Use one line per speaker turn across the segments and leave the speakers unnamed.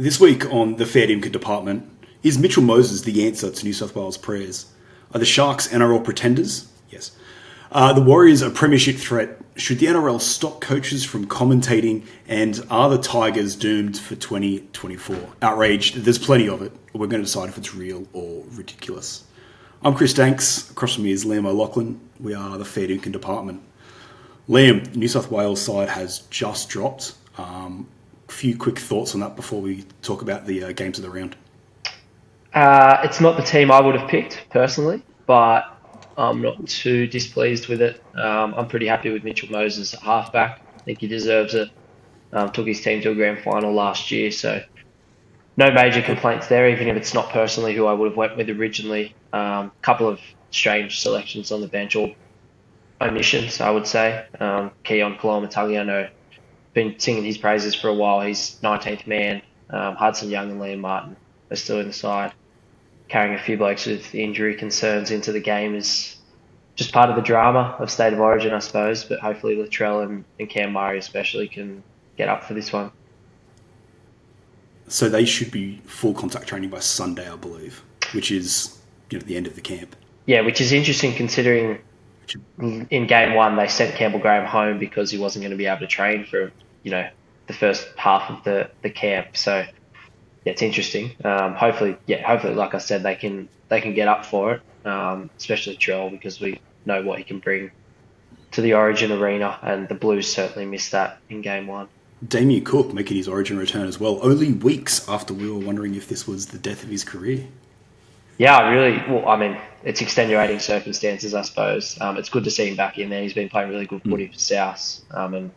This week on the Fair Dinkum Department, is Mitchell Moses the answer to New South Wales prayers? Are the Sharks NRL pretenders? Yes. The Warriors a premiership threat? Should the NRL stop coaches from commentating? And are the Tigers doomed for 2024? Outraged. There's plenty of it. We're going to decide if it's real or ridiculous. I'm Chris Danks. Across from me is Liam O'Loughlin. We are the Fair Dinkum Department. Liam, New South Wales side has just dropped. A few quick thoughts on that before we talk about the games of the round.
It's not the team I would have picked personally, but I'm not too displeased with it. I'm pretty happy with Mitchell Moses at halfback. I think he deserves it. Took his team to a grand final last year, so no major complaints there, even if it's not personally who I would have went with originally. Couple of strange selections on the bench, or omissions, I would say. Keon Kalamatangi, I know, been singing his praises for a while. He's 19th man. Hudson Young and Liam Martin are still in the side. Carrying a few blokes with injury concerns into the game is just part of the drama of State of Origin, I suppose. But hopefully Latrell and Cam Murray especially can get up for this one.
So they should be full contact training by Sunday, I believe, which is the end of the camp.
Yeah, which is interesting considering in game one they sent Campbell Graham home because he wasn't going to be able to train for the first half of the camp. So yeah, it's interesting. Hopefully, like I said, they can get up for it, especially Trell, because we know what he can bring to the Origin arena, and the Blues certainly missed that in game one.
Damien Cook making his Origin return as well, only weeks after we were wondering if this was the death of his career.
Yeah, it's extenuating circumstances, I suppose. It's good to see him back in there. He's been playing really good footy for South, and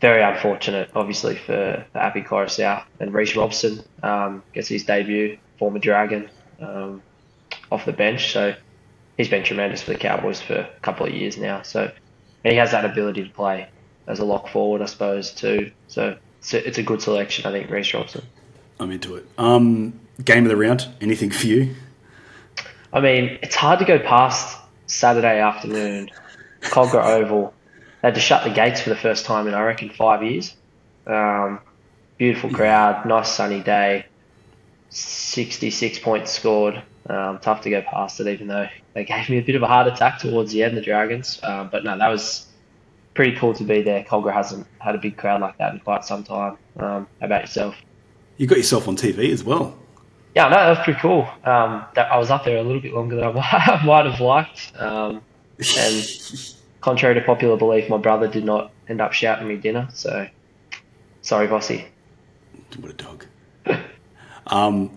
very unfortunate, obviously, for Appy Coruscant. And Reece Robson gets his debut, former Dragon, off the bench. So he's been tremendous for the Cowboys for a couple of years now. So, and he has that ability to play as a lock forward, I suppose, too. So it's a good selection, I think, Reece Robson.
I'm into it. Game of the round, anything for you?
It's hard to go past Saturday afternoon, Cogra Oval. They had to shut the gates for the first time in, I reckon, 5 years. Beautiful crowd, nice sunny day, 66 points scored. Tough to go past it, even though they gave me a bit of a heart attack towards the end, the Dragons. But no, that was pretty cool to be there. Cogra hasn't had a big crowd like that in quite some time. How about yourself?
You got yourself on TV as well.
Yeah, no, that was pretty cool. I was up there a little bit longer than I might have liked. And contrary to popular belief, my brother did not end up shouting me dinner. So, sorry, Bossy.
What a dog.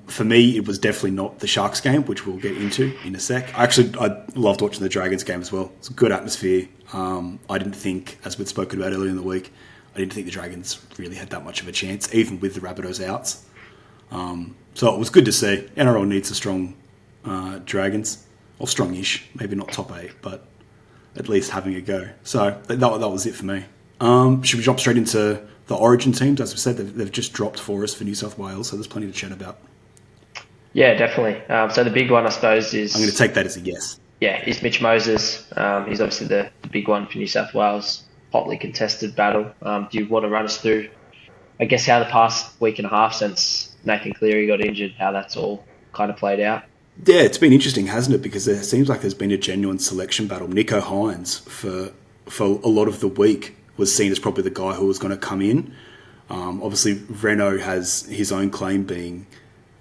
For me, it was definitely not the Sharks game, which we'll get into in a sec. I loved watching the Dragons game as well. It's a good atmosphere. I didn't think, as we'd spoken about earlier in the week, I didn't think the Dragons really had that much of a chance, even with the Rabbitohs outs. So it was good to see. NRL needs a strong Dragons, or strongish, maybe not top 8, but at least having a go. So that was it for me. Should we jump straight into the Origin teams? As we said, they've just dropped for us for New South Wales, so there's plenty to chat about.
Yeah, definitely. So the big one, I suppose, is...
I'm going to take that as a yes.
Yeah, is Mitch Moses. He's obviously the big one for New South Wales. Hotly contested battle. Do you want to run us through, I guess, how the past week and a half since Nathan Cleary got injured, how that's all kind of played out?
Yeah, it's been interesting, hasn't it? Because it seems like there's been a genuine selection battle. Nico Hines, for a lot of the week, was seen as probably the guy who was going to come in. Obviously, Renault has his own claim being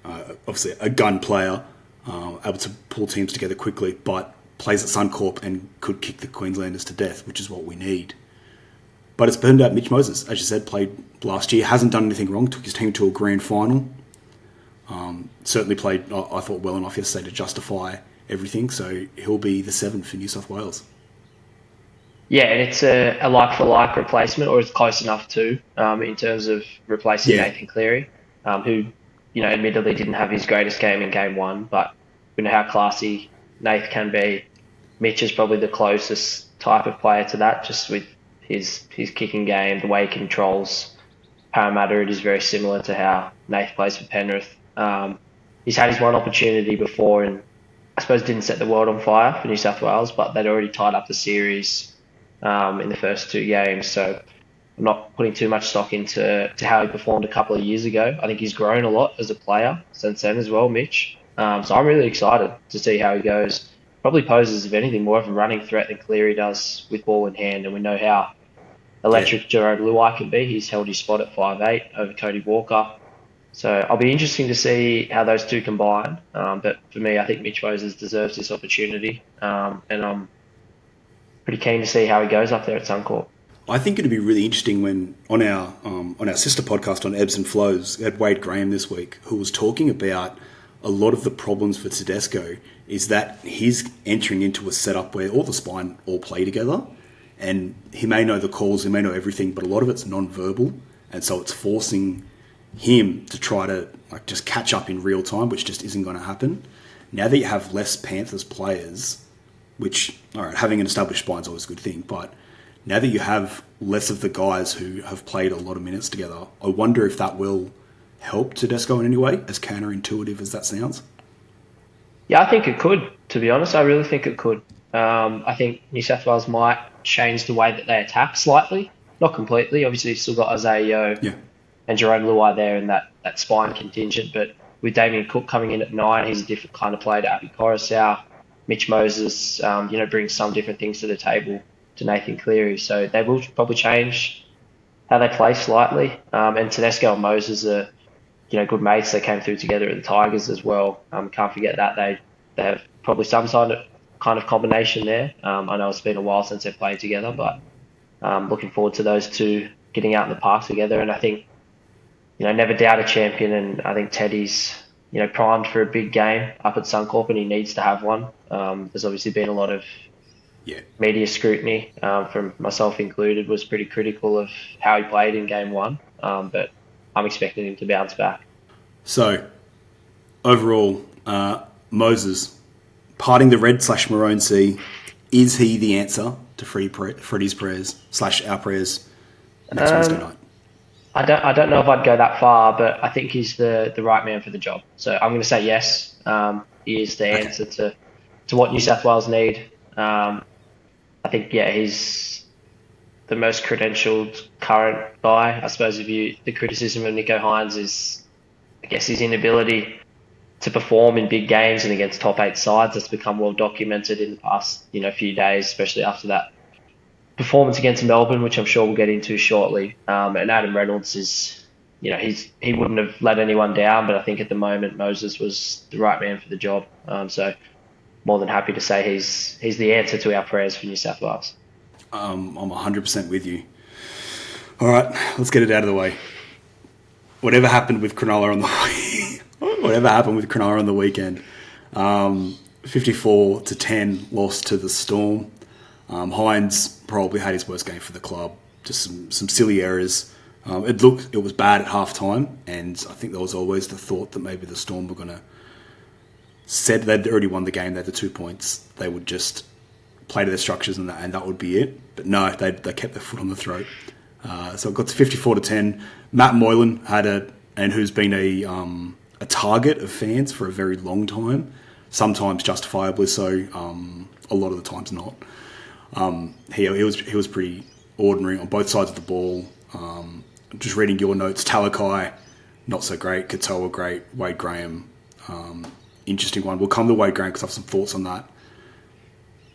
obviously a gun player, able to pull teams together quickly, but plays at Suncorp and could kick the Queenslanders to death, which is what we need. But it's turned out Mitch Moses, as you said, played last year, hasn't done anything wrong, took his team to a grand final. Certainly played, I thought, well enough yesterday to justify everything, so he'll be the 7th for New South Wales.
Yeah, and it's a like-for-like replacement, or it's close enough to, in terms of replacing Nathan Cleary, who, admittedly didn't have his greatest game in game one, but we know how classy Nath can be. Mitch is probably the closest type of player to that, just with his kicking game, the way he controls Parramatta. It is very similar to how Nath plays for Penrith. He's had his one opportunity before and I suppose didn't set the world on fire for New South Wales, but they'd already tied up the series in the first 2 games. So I'm not putting too much stock into how he performed a couple of years ago. I think he's grown a lot as a player since then as well, Mitch. So I'm really excited to see how he goes. Probably poses, if anything, more of a running threat than Cleary does with ball in hand, and we know how
Yeah.
electric Jerome Luai can be. He's held his spot at 5'8" over Cody Walker. So I'll be interesting to see how those two combine. But for me, I think Mitch Moses deserves this opportunity, and I'm pretty keen to see how he goes up there at Suncorp.
I think it'd be really interesting when on our sister podcast on Ebbs and Flows, we had Wade Graham this week, who was talking about a lot of the problems for Tedesco is that he's entering into a setup where all the spine all play together, and he may know the calls, he may know everything, but a lot of it's non-verbal, and so it's forcing him to try to just catch up in real time, which just isn't going to happen. Now that you have less Panthers players, which, all right, having an established spine is always a good thing, but now that you have less of the guys who have played a lot of minutes together, I wonder if that will help Tedesco in any way, as counterintuitive as that sounds.
Yeah, I think it could, to be honest. I really think it could. I think New South Wales might change the way that they attack slightly. Not completely. Obviously, you've still got Isaiah
Yeah.
and Jerome Luai there in that spine contingent. But with Damien Cook coming in at 9, he's a different kind of player to Api Coruscant. Mitch Moses, brings some different things to the table to Nathan Cleary. So they will probably change how they play slightly. And Tedesco and Moses are, good mates. They came through together at the Tigers as well. Can't forget that. They have probably some kind of combination there. I know it's been a while since they've played together, but looking forward to those two getting out in the park together. And I think, never doubt a champion. And I think Teddy's, primed for a big game up at Suncorp, and he needs to have one. There's obviously been a lot of media scrutiny, from myself included, was pretty critical of how he played in game 1. But I'm expecting him to bounce back.
So, overall, Moses, parting the red/maroon sea, is he the answer to Freddie's prayers / our prayers next Wednesday night?
I don't know if I'd go that far, but I think he's the right man for the job. So I'm going to say yes. He is the answer to what New South Wales need. I think, he's the most credentialed current guy. I suppose the criticism of Nicho Hynes is, I guess, his inability to perform in big games and against top 8 sides. That's become well documented in the past, few days, especially after that performance against Melbourne, which I'm sure we'll get into shortly. And Adam Reynolds is, he wouldn't have let anyone down, but I think at the moment Moses was the right man for the job. So more than happy to say he's the answer to our prayers for New South Wales.
I'm 100% with you. All right, let's get it out of the way. Whatever happened with Cronulla on the weekend, 54-10 loss to the Storm. Hynes probably had his worst game for the club. Just some silly errors. It was bad at half time, and I think there was always the thought that maybe the Storm were going to said they'd already won the game. They had the 2 points. They would just play to their structures and that would be it. But no, they kept their foot on the throat. So it got to 54-10. Matt Moylan who's been a target of fans for a very long time. Sometimes justifiably so. A lot of the times not. He was pretty ordinary on both sides of the ball. Just reading your notes, Talakai, not so great. Katoa, great. Wade Graham, interesting one. We'll come to Wade Graham because I have some thoughts on that.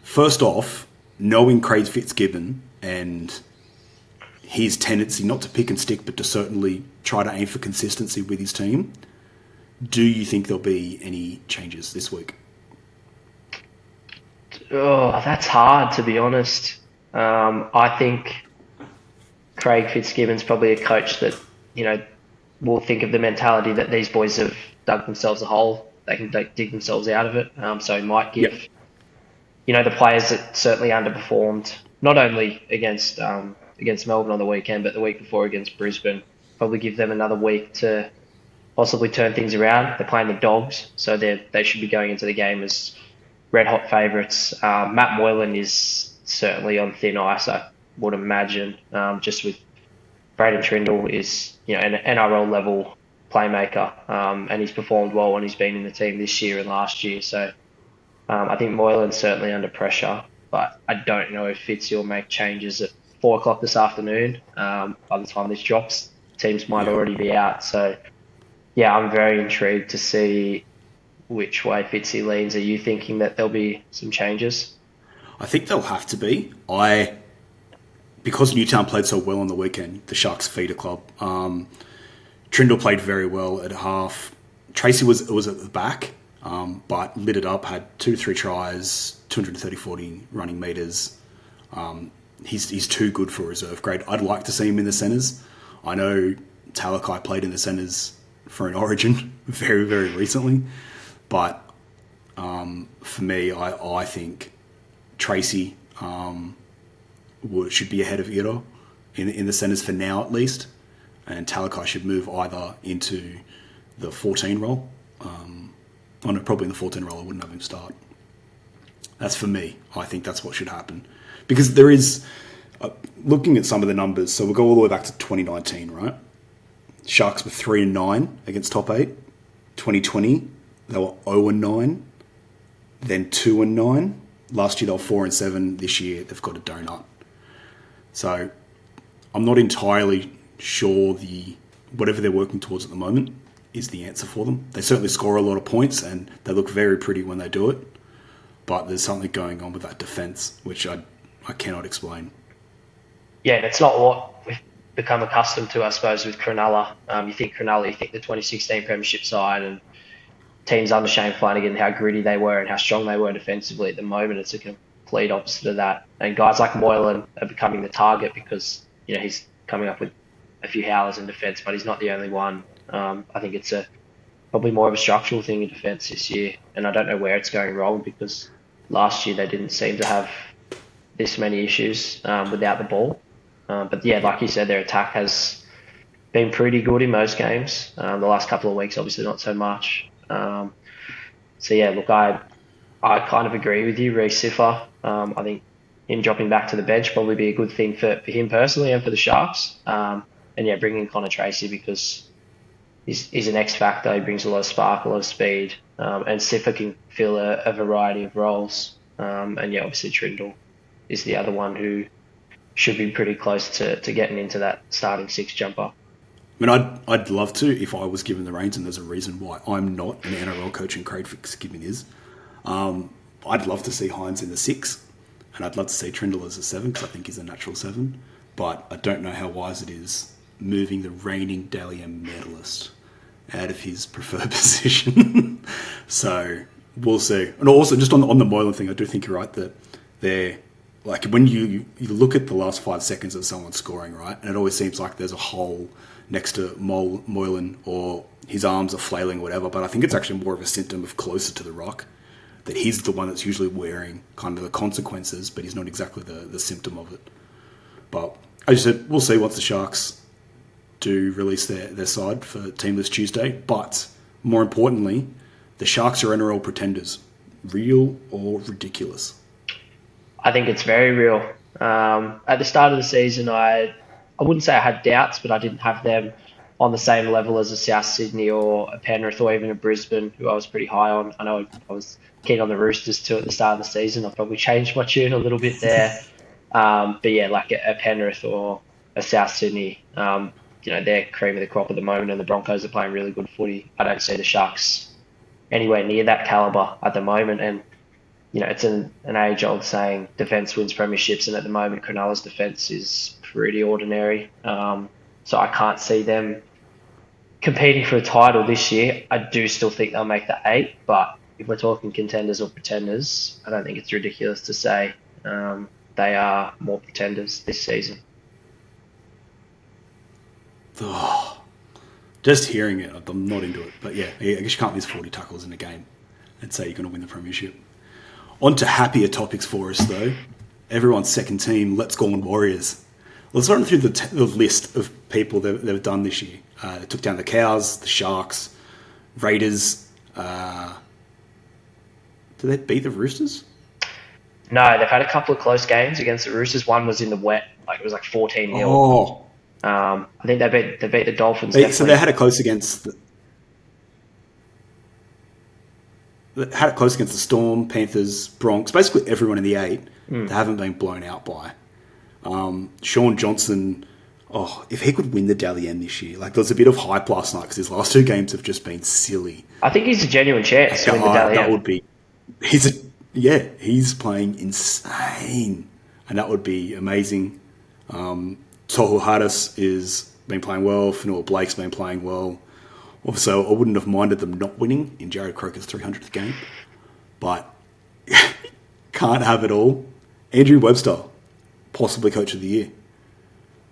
First off, knowing Craig Fitzgibbon and his tendency not to pick and stick, but to certainly try to aim for consistency with his team, do you think there'll be any changes this week?
Oh, that's hard, to be honest. I think Craig Fitzgibbon's probably a coach that, will think of the mentality that these boys have dug themselves a hole. They can dig themselves out of it. So he might give, the players that certainly underperformed, not only against Melbourne on the weekend, but the week before against Brisbane, probably give them another week to possibly turn things around. They're playing the Dogs, so they should be going into the game as red hot favourites. Matt Moylan is certainly on thin ice, I would imagine, just with Braden Trindle is an NRL level playmaker, and he's performed well when he's been in the team this year and last year. So I think Moylan's certainly under pressure, but I don't know if Fitzy will make changes 4 o'clock this afternoon. By the time this drops, teams might
Yeah.
already be out. So yeah, I'm very intrigued to see which way Fitzy leans. Are you thinking that there'll be some changes?
I think they'll have to be. Because Newtown played so well on the weekend, the Sharks feeder club. Trindle played very well at half. Tracy was at the back, but lit it up. Had 2-3 tries, 230-40 running meters. He's too good for reserve grade. I'd like to see him in the centres. I know Talakai played in the centres for an Origin very, very recently, but for me, I think Tracy should be ahead of Iro in the centres for now at least, and Talakai should move either into the 14 role. No, probably in the 14 role. I wouldn't have him start. That's for me. I think that's what should happen. Because there is, looking at some of the numbers, so we'll go all the way back to 2019, right? Sharks were 3-9 against top 8. 2020, they were 0-9, then 2-9. Last year they were 4-7. This year they've got a donut. So I'm not entirely sure whatever they're working towards at the moment is the answer for them. They certainly score a lot of points and they look very pretty when they do it. But there's something going on with that defence, which I cannot explain.
Yeah, and it's not what we've become accustomed to, I suppose, with Cronulla. You think Cronulla, you think the 2016 Premiership side and teams under Shane Flanagan, how gritty they were and how strong they were defensively. At the moment, it's a complete opposite of that. And guys like Moylan are becoming the target because he's coming up with a few howlers in defence, but he's not the only one. I think it's probably more of a structural thing in defence this year, and I don't know where it's going wrong because last year they didn't seem to have this many issues without the ball. But yeah, like you said, their attack has been pretty good in most games. The last couple of weeks, obviously not so much. So yeah, look, I kind of agree with you, Reece Siffer. I think him dropping back to the bench probably be a good thing for him personally and for the Sharks. And yeah, bringing Connor Tracy because he's an X factor. He brings a lot of spark, a lot of speed, and Siffer can fill a variety of roles. And yeah, obviously Trindle is the other one who should be pretty close to getting into that starting 6 jumper.
I mean, I'd love to if I was given the reins, and there's a reason why I'm not an NRL coach and Craig Fitzgibbon is. I'd love to see Hines in the 6, and I'd love to see Trindle as a 7 because I think he's a natural 7. But I don't know how wise it is moving the reigning Dally M medalist out of his preferred position. So we'll see. And also, just on the Moylan thing, I do think you're right that they're like when you look at the last 5 seconds of someone scoring, right, and it always seems like there's a hole next to Moylan or his arms are flailing or whatever, but I think it's actually more of a symptom of closer to the rock, that he's the one that's usually wearing kind of the consequences, but he's not exactly the symptom of it. But as you said, we'll see once the Sharks do release their side for Teamless Tuesday. But more importantly, the Sharks are NRL pretenders. Real or ridiculous?
I think it's very real. At the start of the season, I wouldn't say I had doubts, but I didn't have them on the same level as a South Sydney or a Penrith or even a Brisbane, who I was pretty high on. I know I was keen on the Roosters too at the start of the season. I probably changed my tune a little bit there. But yeah, like a Penrith or a South Sydney, they're cream of the crop at the moment, and the Broncos are playing really good footy. I don't see the Sharks anywhere near that calibre at the moment. And it's an age-old saying, defence wins premierships, and at the moment, Cronulla's defence is pretty ordinary. So I can't see them competing for a title this year. I do still think they'll make the 8, but if we're talking contenders or pretenders, I don't think it's ridiculous to say they are more pretenders this season.
Oh, just hearing it, I'm not into it. But yeah, I guess you can't miss 40 tackles in a game and say you're going to win the premiership. On to happier topics for us, though. Everyone's second team, Let's Go on Warriors. Let's run through the list of people that they've done this year. They took down the Cows, the Sharks, Raiders. Did they beat the Roosters?
No, they've had a couple of close games against the Roosters. One was in the wet, it was like 14-0.
Oh.
I think they beat the Dolphins.
So they had it close against the Storm, Panthers, Bronx, basically everyone in the 8. They haven't been blown out by. Sean Johnson, if he could win the Dally M this year, like there was a bit of hype last night because his last two games have just been silly.
I think he's a genuine chance to win the Dally
That
M.
would be, he's playing insane, and that would be amazing. Tohu Hardis is been playing well. Fanua Blake's been playing well. Also, I wouldn't have minded them not winning in Jared Croker's 300th game, but can't have it all. Andrew Webster, possibly Coach of the Year.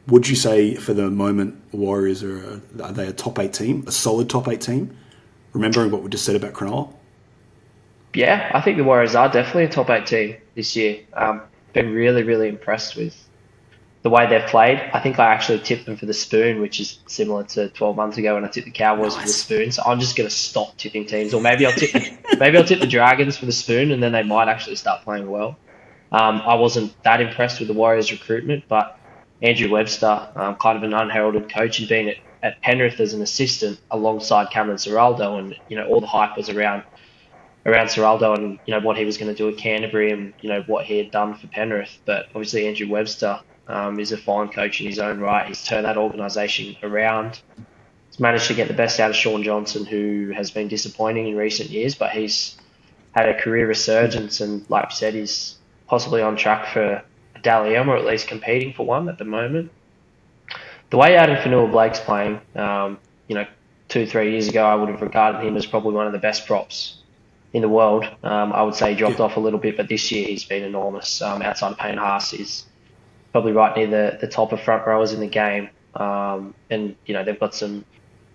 Would you say for the moment Warriors are they a top 8 team, a solid top 8 team? Remembering what we just said about Cronulla?
Yeah, I think the Warriors are definitely a top 8 team this year. Been really, really impressed with the way they've played. I think I actually tipped them for the spoon, which is similar to 12 months ago when I tipped the Cowboys for the spoon. So I'm just going to stop tipping teams, or maybe I'll tip the Dragons for the spoon, and then they might actually start playing well. I wasn't that impressed with the Warriors' recruitment, but Andrew Webster, kind of an unheralded coach, he'd been at Penrith as an assistant alongside Cameron Ciraldo, and all the hype was around Ciraldo and what he was going to do at Canterbury and what he had done for Penrith. But obviously Andrew Webster is a fine coach in his own right. He's turned that organisation around. He's managed to get the best out of Sean Johnson, who has been disappointing in recent years, but he's had a career resurgence, and like you said, he's possibly on track for a Dally M, or at least competing for one at the moment. The way Adam Fanua Blake's playing, 2-3 years ago, I would have regarded him as probably one of the best props in the world. I would say he dropped off a little bit, but this year he's been enormous. Outside of Payne Haas, he's probably right near the top of front rowers in the game. And they've got some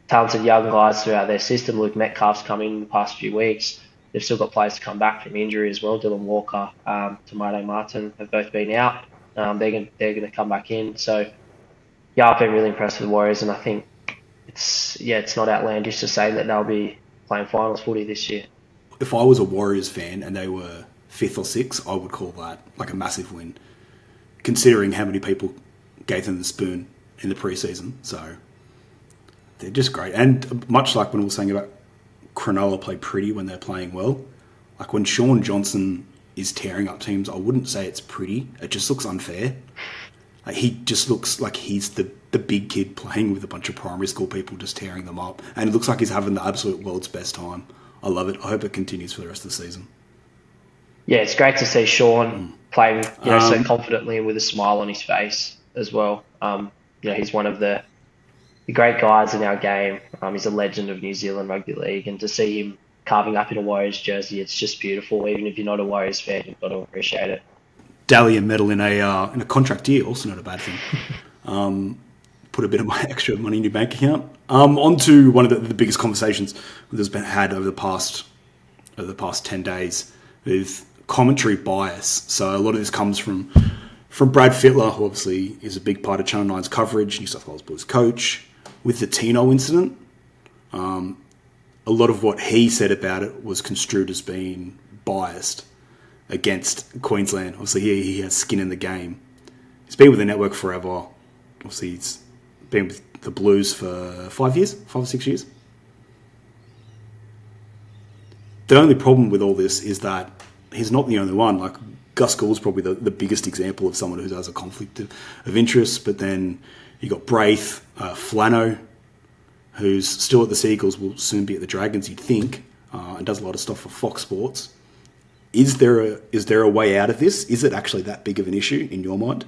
talented young guys throughout their system. Luke Metcalf's come in the past few weeks. They've still got players to come back from injury as well. Dylan Walker, Tomato Martin have both been out. They're going to come back in. So, yeah, I've been really impressed with the Warriors, and I think it's not outlandish to say that they'll be playing finals footy this year.
If I was a Warriors fan and they were 5th or 6th, I would call that like a massive win, considering how many people gave them the spoon in the preseason. So they're just great. And much like when we were saying about Cronulla play pretty when they're playing well, like when Sean Johnson is tearing up teams, I wouldn't say it's pretty. It just looks unfair. Like he just looks like he's the big kid playing with a bunch of primary school people just tearing them up. And it looks like he's having the absolute world's best time. I love it. I hope it continues for the rest of the season.
Yeah, it's great to see Sean playing so confidently and with a smile on his face as well. He's one of the great guys in our game. He's a legend of New Zealand Rugby League, and to see him carving up in a Warriors jersey, it's just beautiful. Even if you're not a Warriors fan, you've got to appreciate it. Dally
M medal in a contract year, also not a bad thing. Put a bit of my extra money in your bank account. On to one of the biggest conversations that's been had over the past 10 days with commentary bias. So a lot of this comes from Brad Fittler, who obviously is a big part of Channel 9's coverage, New South Wales Blues coach. With the Tino incident, a lot of what he said about it was construed as being biased against Queensland. Obviously, he has skin in the game. He's been with the network forever. Obviously, he's been with the Blues for 5 or 6 years. The only problem with all this is that he's not the only one. Like Gus Gould's probably the biggest example of someone who has a conflict of interest. But then you got Braith, Flano, who's still at the Seagulls, will soon be at the Dragons, you'd think, and does a lot of stuff for Fox Sports. Is there a way out of this? Is it actually that big of an issue in your mind?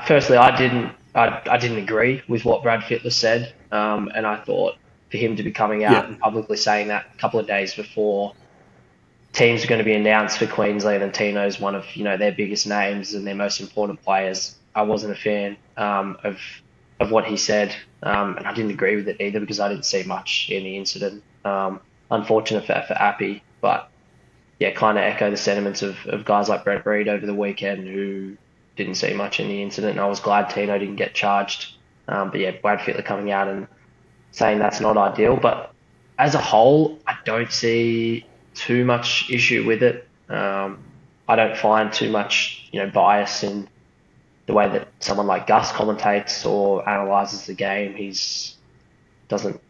Firstly, I didn't agree with what Brad Fittler said, and I thought for him to be coming out and publicly saying that a couple of days before teams are going to be announced for Queensland, and Tino's one of their biggest names and their most important players, I wasn't a fan of what he said, and I didn't agree with it either because I didn't see much in the incident. Unfortunate for Appy, but yeah, kind of echo the sentiments of guys like Brent Reid over the weekend who didn't see much in the incident, and I was glad Tino didn't get charged. But yeah, Brad Fittler coming out and saying that's not ideal. But as a whole, I don't see too much issue with it. I don't find too much bias in the way that someone like Gus commentates or analyses the game. He's doesn't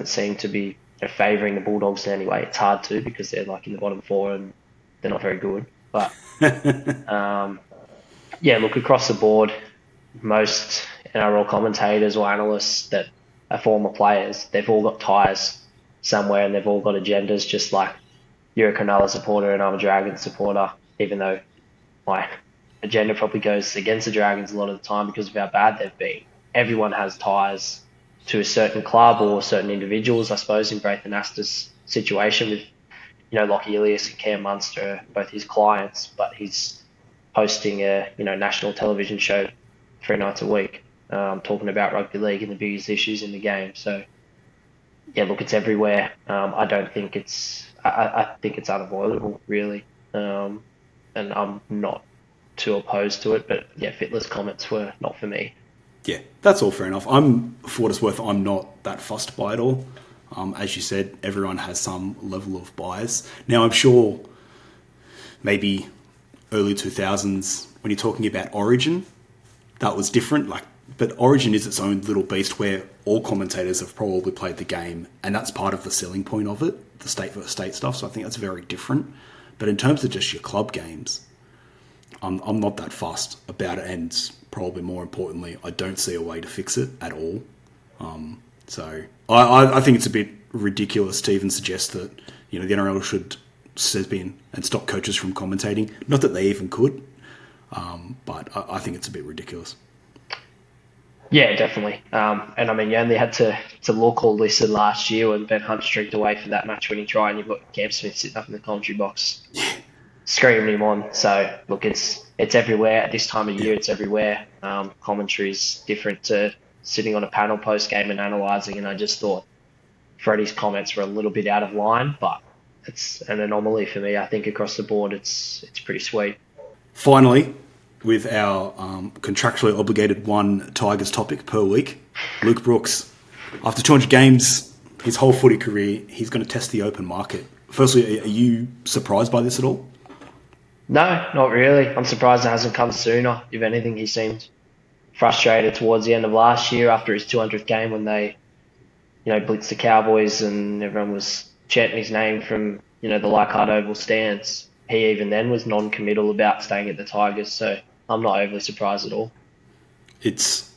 seem to be favouring the Bulldogs in any way. It's hard to because they're like in the bottom four and they're not very good. But Yeah, look, across the board, most NRL commentators or analysts that are former players, they've all got ties somewhere and they've all got agendas, just like you're a Cronulla supporter and I'm a Dragons supporter, even though my agenda probably goes against the Dragons a lot of the time because of how bad they've been. Everyone has ties to a certain club or certain individuals, I suppose, in Braith Anastas' situation with, Lockie Ilias and Cam Munster, both his clients, but he's hosting a, national television show 3 nights a week, talking about rugby league and the biggest issues in the game. So, yeah, look, it's everywhere. I don't think I think it's unavoidable, really. And I'm not too opposed to it, but yeah, Fittler's comments were not for me.
Yeah, that's all fair enough. For what it's worth, I'm not that fussed by it all. As you said, everyone has some level of bias. Now, I'm sure maybe early 2000s, when you're talking about Origin, that was different. But Origin is its own little beast where all commentators have probably played the game, and that's part of the selling point of it, the state versus state stuff. So I think that's very different. But in terms of just your club games, I'm not that fussed about it, and probably more importantly, I don't see a way to fix it at all. So I think it's a bit ridiculous to even suggest that the NRL should step in and stop coaches from commentating. Not that they even could, but I think it's a bit ridiculous.
Yeah, definitely. And I mean, you only had to look or listen last year when Ben Hunt streaked away for that match-winning try, and you've got Cam Smith sitting up in the commentary box screaming him on. So look, it's everywhere at this time of year. It's everywhere. Commentary is different to sitting on a panel post game and analysing. And I just thought Freddie's comments were a little bit out of line, but it's an anomaly for me. I think across the board, it's pretty sweet.
Finally, with our contractually obligated one Tigers topic per week, Luke Brooks, after 200 games, his whole footy career, he's going to test the open market. Firstly, are you surprised by this at all?
No, not really. I'm surprised it hasn't come sooner. If anything, he seemed frustrated towards the end of last year after his 200th game when they, blitzed the Cowboys and everyone was chanting his name from, the Leichhardt Oval stands. He even then was non-committal about staying at the Tigers, so I'm not overly surprised at all.
It's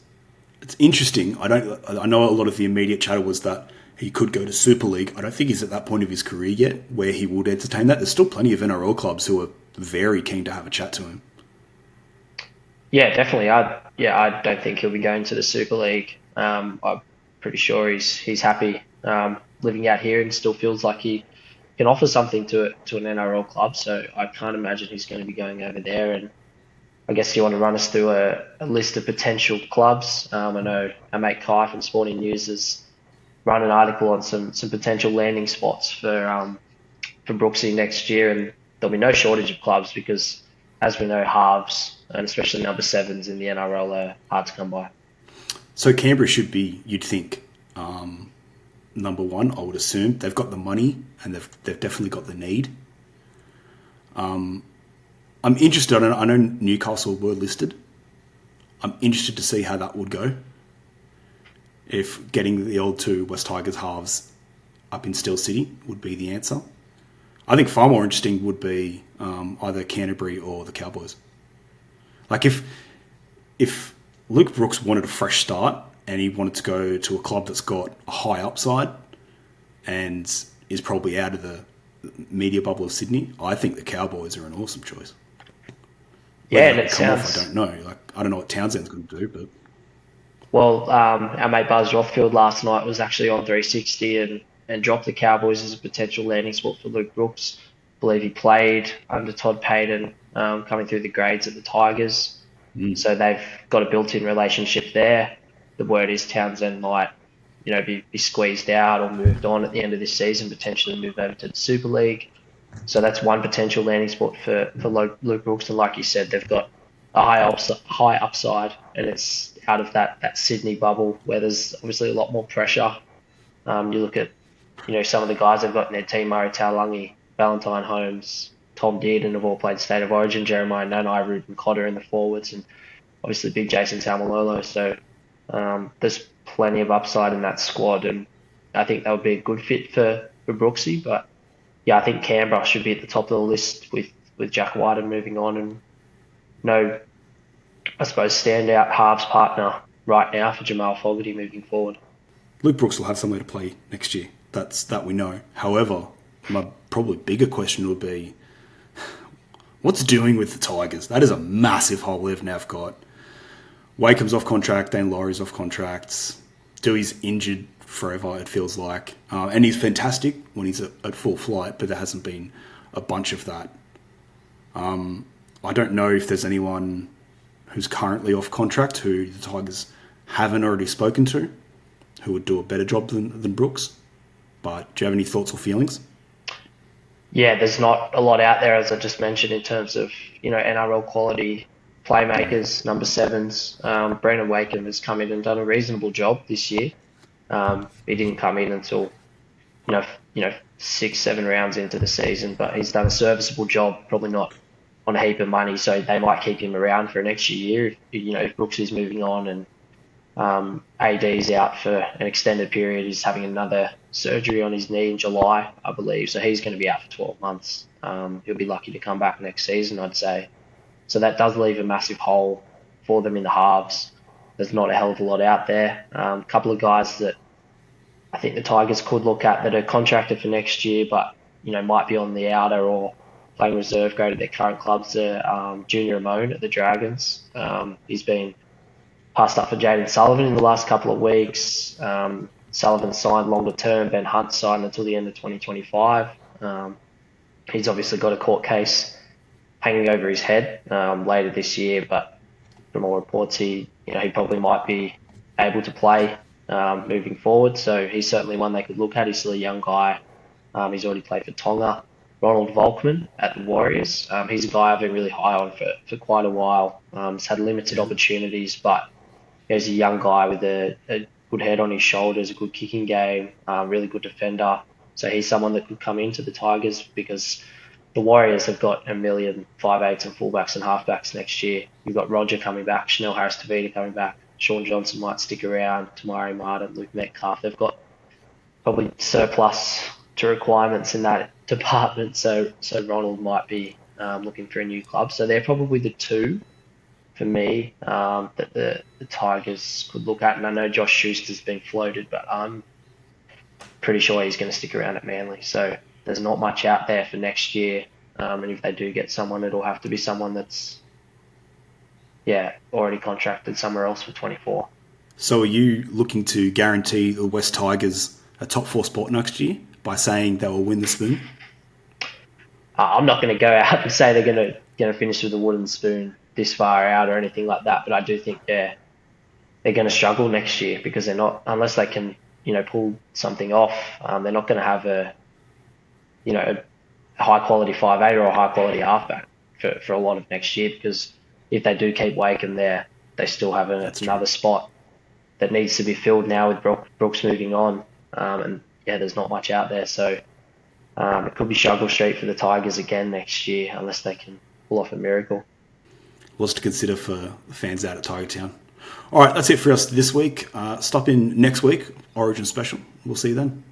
interesting. I know a lot of the immediate chatter was that he could go to Super League. I don't think he's at that point of his career yet where he would entertain that. There's still plenty of NRL clubs who are very keen to have a chat to him.
Yeah, definitely. I don't think he'll be going to the Super League. I'm pretty sure he's happy living out here and still feels like he can offer something to an NRL club. So I can't imagine he's going to be going over there. And I guess you want to run us through a list of potential clubs. I know our mate Kai from Sporting News has run an article on some potential landing spots for Brooksy next year, and there'll be no shortage of clubs because, as we know, halves and especially number sevens in the NRL are hard to come by.
So Canberra should be, you'd think, number one. I would assume they've got the money and they've definitely got the need. I'm interested. I know Newcastle were listed. I'm interested to see how that would go. If getting the old two West Tigers halves up in Steel City would be the answer. I think far more interesting would be either Canterbury or the Cowboys. Like if Luke Brooks wanted a fresh start and he wanted to go to a club that's got a high upside and is probably out of the media bubble of Sydney, I think the Cowboys are an awesome choice.
Yeah, and it sounds...
I don't know. I don't know what Townsend's going to do, but...
Well, our mate Buzz Rothfield last night was actually on 360 and dropped the Cowboys as a potential landing spot for Luke Brooks. I believe he played under Todd Payton coming through the grades at the Tigers. So they've got a built-in relationship there. The word is Townsend might, be squeezed out or moved on at the end of this season, potentially move over to the Super League. So that's one potential landing spot for Luke Brooks. And like you said, they've got a high upside, and it's out of that Sydney bubble where there's obviously a lot more pressure. You look at, some of the guys they've got in their team, Murray Taulagi, Valentine Holmes, Tom Dearden have all played State of Origin, Jeremiah Nanai, Ruben Cotter in the forwards, and obviously big Jason Taumalolo. So there's plenty of upside in that squad, and I think that would be a good fit for Brooksy. But yeah, I think Canberra should be at the top of the list with Jack Whiten moving on, and no I suppose, standout halves partner right now for Jamal Fogarty moving forward.
Luke Brooks will have somewhere to play next year. That we know. However, my probably bigger question would be, what's doing with the Tigers? That is a massive hole they've now got. Wakeham's off contract, Dane Laurie's off contracts. Dewey's injured forever, it feels like. And he's fantastic when he's at full flight, but there hasn't been a bunch of that. I don't know if there's anyone who's currently off contract who the Tigers haven't already spoken to who would do a better job than Brooks. But do you have any thoughts or feelings?
Yeah, there's not a lot out there, as I just mentioned, in terms of, NRL quality playmakers, number sevens. Brandon Wakeham has come in and done a reasonable job this year. He didn't come in until, 6-7 rounds into the season, but he's done a serviceable job, probably not on a heap of money, so they might keep him around for an extra year if Brooks is moving on and AD's out for an extended period. He's having another surgery on his knee in July, I believe, so he's going to be out for 12 months. He'll be lucky to come back next season, I'd say. So that does leave a massive hole for them in the halves. There's not a hell of a lot out there. A couple of guys that I think the Tigers could look at that are contracted for next year, but might be on the outer or playing reserve grade at their current clubs. Junior Amone at the Dragons. He's been passed up for Jaden Sullivan in the last couple of weeks. Sullivan signed longer term. Ben Hunt signed until the end of 2025. He's obviously got a court case hanging over his head later this year, but from all reports, he probably might be able to play moving forward. So he's certainly one they could look at. He's still a young guy. He's already played for Tonga. Ronald Volkman at the Warriors. He's a guy I've been really high on for quite a while. He's had limited opportunities, but he's a young guy with a good head on his shoulders, a good kicking game, really good defender. So he's someone that could come into the Tigers because the Warriors have got a million 5'8" and fullbacks and halfbacks next year. You've got Roger coming back, Chanel Harris-Tavita coming back, Sean Johnson might stick around, Tamari Martin, Luke Metcalf. They've got probably surplus to requirements in that department, so Ronald might be looking for a new club. So they're probably the two for me that the Tigers could look at. And I know Josh Schuster's been floated, but I'm pretty sure he's going to stick around at Manly. So there's not much out there for next year. And if they do get someone, it'll have to be someone that's already contracted somewhere else for 24.
So are you looking to guarantee the West Tigers a top 4 spot next year by saying they will win the spoon?
I'm not going to go out and say they're going to finish with a wooden spoon this far out or anything like that, but I do think they're going to struggle next year because they're not, unless they can pull something off, they're not going to have a high quality 5'8" or a high quality halfback for a lot of next year, because if they do keep Wakeham there, they still have another spot that needs to be filled now with Brooks moving on, and there's not much out there, so it could be struggle street for the Tigers again next year unless they can pull off a miracle.
Lots to consider for the fans out at Tiger Town. All right, that's it for us this week. Stop in next week, Origin Special. We'll see you then.